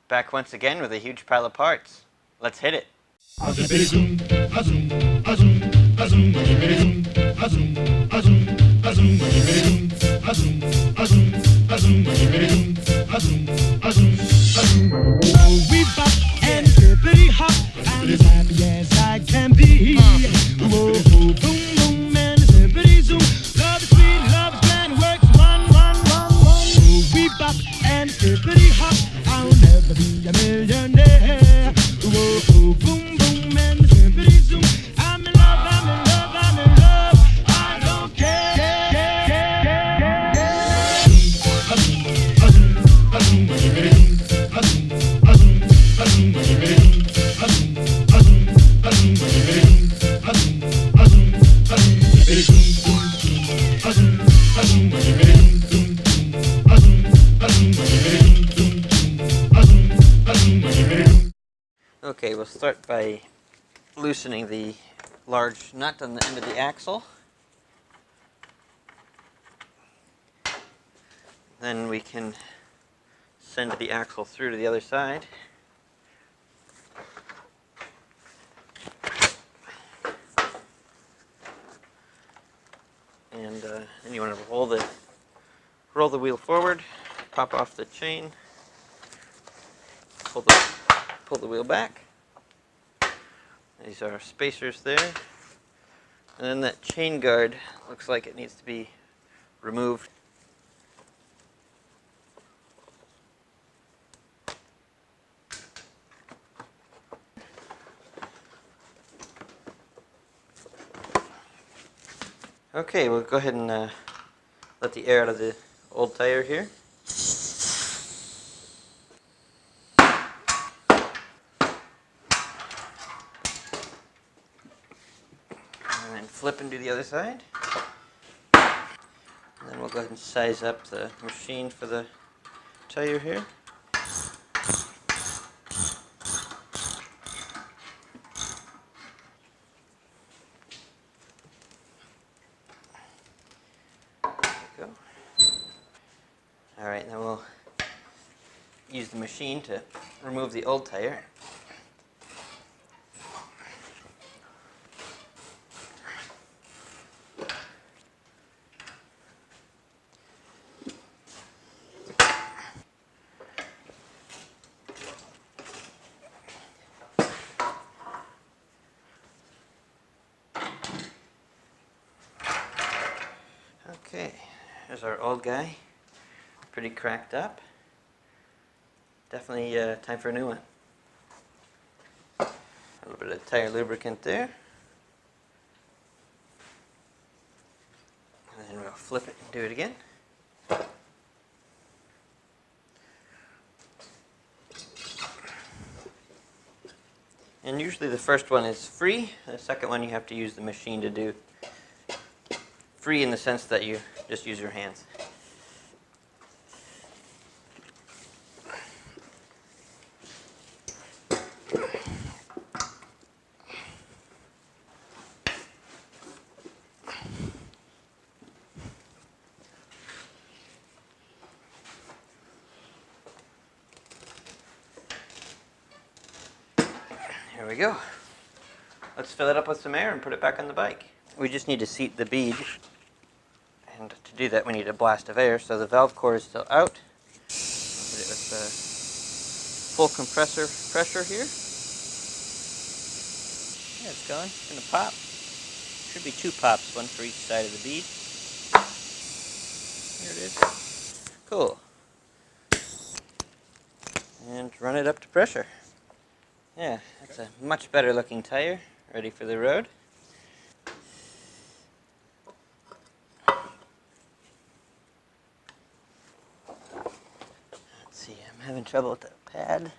Back once again with a huge pile of parts. Let's hit it. We bop and hippity hop, I'm as happy as I can be. Whoa, boom, boom, and hippity zoom. Love is sweet, love is grand, works one. We bop and hippity hop, I'll never be a millionaire. Whoa, boom, boom, and hippity zoom. I'm in love, I'm in love, I'm in love. I don't care. Okay, we'll start by loosening the large nut on the end of the axle. Then we can send the axle through to the other side. And then you want to roll the wheel forward, pop off the chain, pull the wheel back. These are spacers there. And then that chain guard looks like it needs to be removed. Okay, we'll go ahead and let the air out of the old tire here. And then flip and do the other side. And then we'll go ahead and size up the machine for the tire here. Alright, then we'll use the machine to remove the old tire. Okay, there's our old guy. Pretty cracked up. Definitely time for a new one. A little bit of tire lubricant there. And then we'll flip it and do it again. And usually the first one is free. The second one you have to use the machine to do. Free in the sense that you just use your hands. Here we go. Let's fill it up with some air and put it back on the bike. We just need to seat the bead, and to do that we need a blast of air, so the valve core is still out. Put it with full compressor pressure here. Yeah, it's going. It's going to pop. Should be 2 pops, one for each side of the bead. Here it is. Cool. And run it up to pressure. Yeah, that's a much better looking tire, ready for the road. Let's see, I'm having trouble with the pad.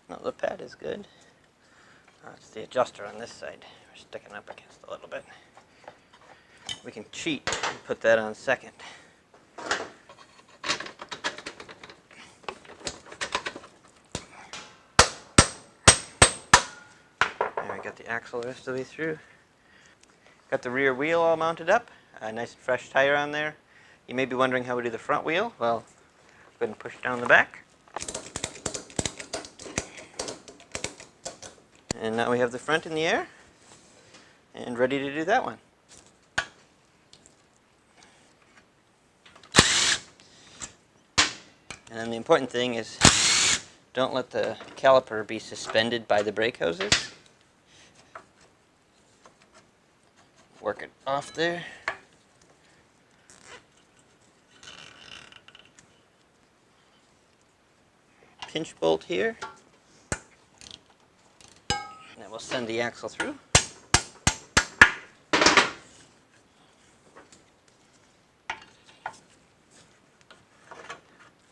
No, the pad is good. Oh, it's the adjuster on this side. We're sticking up against a little bit. We can cheat and put that on second. Got the axle the rest of the way through. Got the rear wheel all mounted up. A nice fresh tire on there. You may be wondering how we do the front wheel. Well, go ahead and push down the back. And now we have the front in the air and ready to do that one. And then the important thing is don't let the caliper be suspended by the brake hoses. Work it off there. Pinch bolt here. And then we'll send the axle through.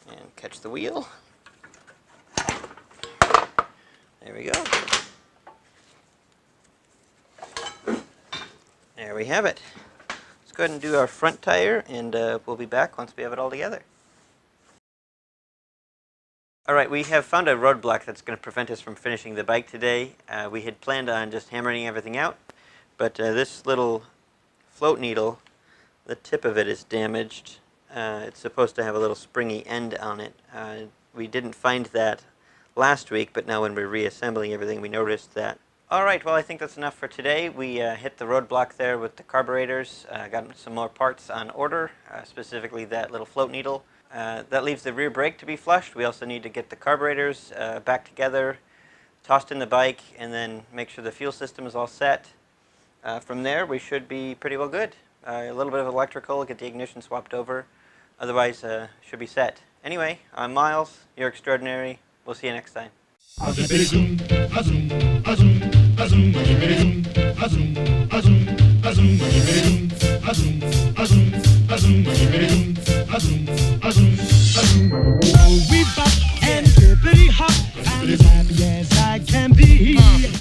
And catch the wheel. There we go. There we have it. Let's go ahead and do our front tire, and we'll be back once we have it all together. Alright, we have found a roadblock that's going to prevent us from finishing the bike today. We had planned on just hammering everything out, but this little float needle, the tip of it is damaged. It's supposed to have a little springy end on it. We didn't find that last week, but now when we're reassembling everything, we noticed that. Alright, well I think that's enough for today. We hit the roadblock there with the carburetors, got some more parts on order, specifically that little float needle. That leaves the rear brake to be flushed. We also need to get the carburetors back together, tossed in the bike, and then make sure the fuel system is all set. From there, we should be pretty well good. A little bit of electrical, get the ignition swapped over. Otherwise, should be set. Anyway, I'm Miles. You're extraordinary. We'll see you next time. We bop and hippity hop, I'm as happy as